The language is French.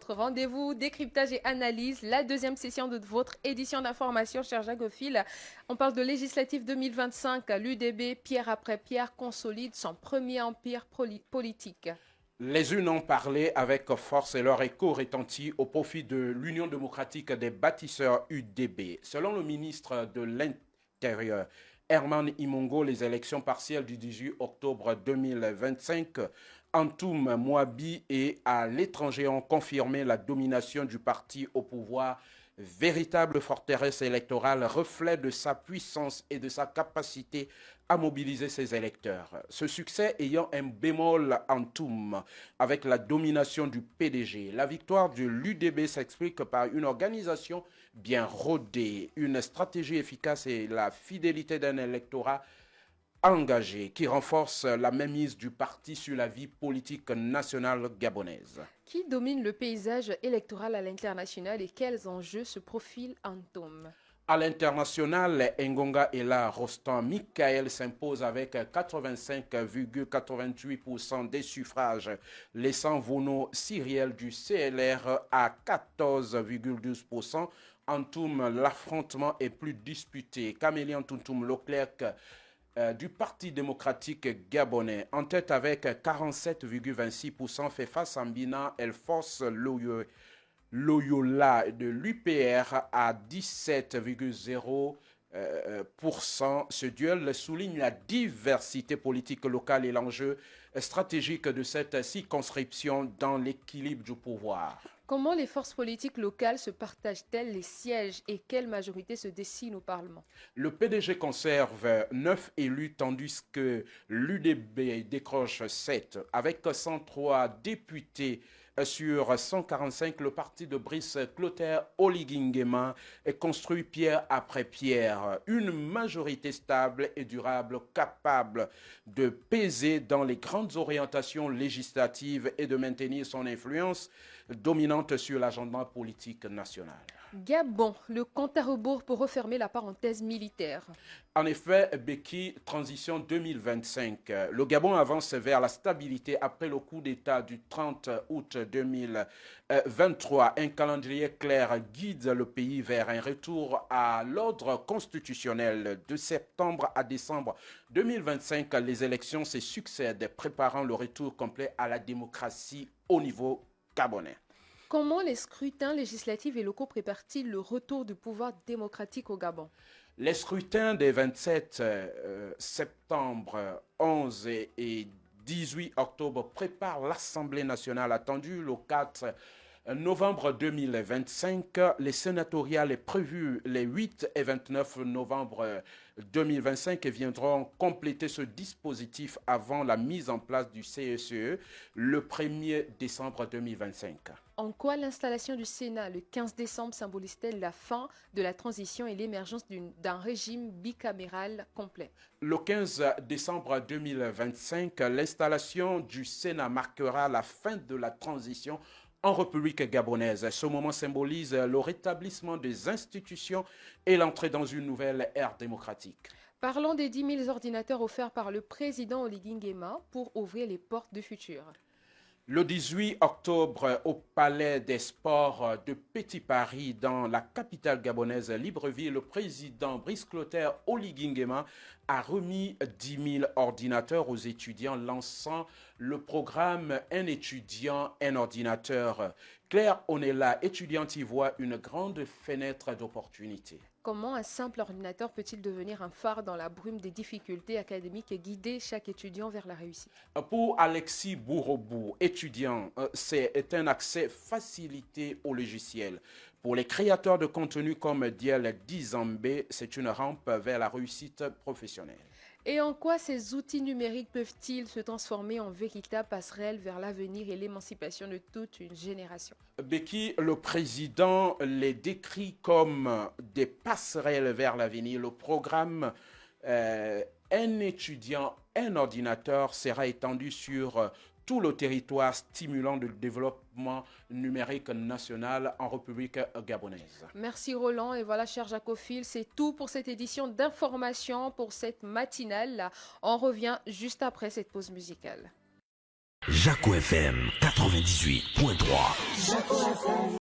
votre rendez-vous décryptage et analyse, la deuxième session de votre édition d'information, cher Jagophile. On parle de législative 2025. L'UDB, pierre après pierre, consolide son premier empire politique. Les unes ont parlé avec force et leur écho retentit au profit de l'Union démocratique des bâtisseurs UDB. Selon le ministre de l'Intérieur, Herman Imongo, les élections partielles du 18 octobre 2025, Antoum Mouabi et à l'étranger ont confirmé la domination du parti au pouvoir, véritable forteresse électorale, reflet de sa puissance et de sa capacité à mobiliser ses électeurs. Ce succès ayant un bémol Antoum avec la domination du PDG. La victoire de l'UDB s'explique par une organisation bien rodée, une stratégie efficace et la fidélité d'un électorat engagé qui renforce la mainmise du parti sur la vie politique nationale gabonaise. Qui domine le paysage électoral à l'international et quels enjeux se profilent en tome? À l'international, Ngonga Ella Rostan Michael s'impose avec 85,88% des suffrages, laissant Vono Cyriel du CLR à 14,12%. Antoum, l'affrontement est plus disputé. Camélian Tuntum Leclerc du Parti démocratique gabonais, en tête avec 47,26%, fait face à Mbina El Force Loyola de l'UPR à 17,0%. Ce duel souligne la diversité politique locale et l'enjeu stratégique de cette circonscription dans l'équilibre du pouvoir. Comment les forces politiques locales se partagent-elles les sièges et quelle majorité se dessine au Parlement? Le PDG conserve 9 élus tandis que l'UDB décroche 7. Avec 103 députés sur 145, le parti de Brice Clotaire Oligingema est construit pierre après pierre. Une majorité stable et durable capable de peser dans les grandes orientations législatives et de maintenir son influence dominante sur l'agenda politique national. Gabon, le compte à rebours pour refermer la parenthèse militaire. En effet, Beki, transition 2025. Le Gabon avance vers la stabilité après le coup d'État du 30 août 2023. Un calendrier clair guide le pays vers un retour à l'ordre constitutionnel. De septembre à décembre 2025, les élections se succèdent, préparant le retour complet à la démocratie au niveau gabonais. Comment les scrutins législatifs et locaux préparent-ils le retour du pouvoir démocratique au Gabon? Les scrutins des 27 septembre, 11 et 18 octobre préparent l'Assemblée nationale attendue le 4 novembre 2025. Les sénatoriales est prévues les 8 et 29 novembre 2025 et viendront compléter ce dispositif avant la mise en place du CSE le 1er décembre 2025. En quoi l'installation du Sénat le 15 décembre symbolise-t-elle la fin de la transition et l'émergence d'un régime bicaméral complet? Le 15 décembre 2025, l'installation du Sénat marquera la fin de la transition en République gabonaise. Ce moment symbolise le rétablissement des institutions et l'entrée dans une nouvelle ère démocratique. Parlons des 10 000 ordinateurs offerts par le président Oligui Nguema pour ouvrir les portes du futur. Le 18 octobre, au Palais des Sports de Petit Paris, dans la capitale gabonaise Libreville, le président Brice Clotaire Oligui Nguema a remis 10 000 ordinateurs aux étudiants, lançant le programme Un étudiant, un ordinateur. Claire Onella, étudiante, y voit une grande fenêtre d'opportunité. Comment un simple ordinateur peut-il devenir un phare dans la brume des difficultés académiques et guider chaque étudiant vers la réussite? Pour Alexis Bourobou, étudiant, c'est un accès facilité au logiciel. Pour les créateurs de contenu comme Diel Dizambé, c'est une rampe vers la réussite professionnelle. Et en quoi ces outils numériques peuvent-ils se transformer en véritable passerelle vers l'avenir et l'émancipation de toute une génération? Beki, le président, les décrit comme des passerelles vers l'avenir. Le programme Un étudiant, un ordinateur sera étendu sur tout le territoire, stimulant le développement numérique national en République gabonaise. Merci Roland. Et voilà, cher Jacophile, c'est tout pour cette édition d'information, pour cette matinale. On revient juste après cette pause musicale. Jaco FM 98.3.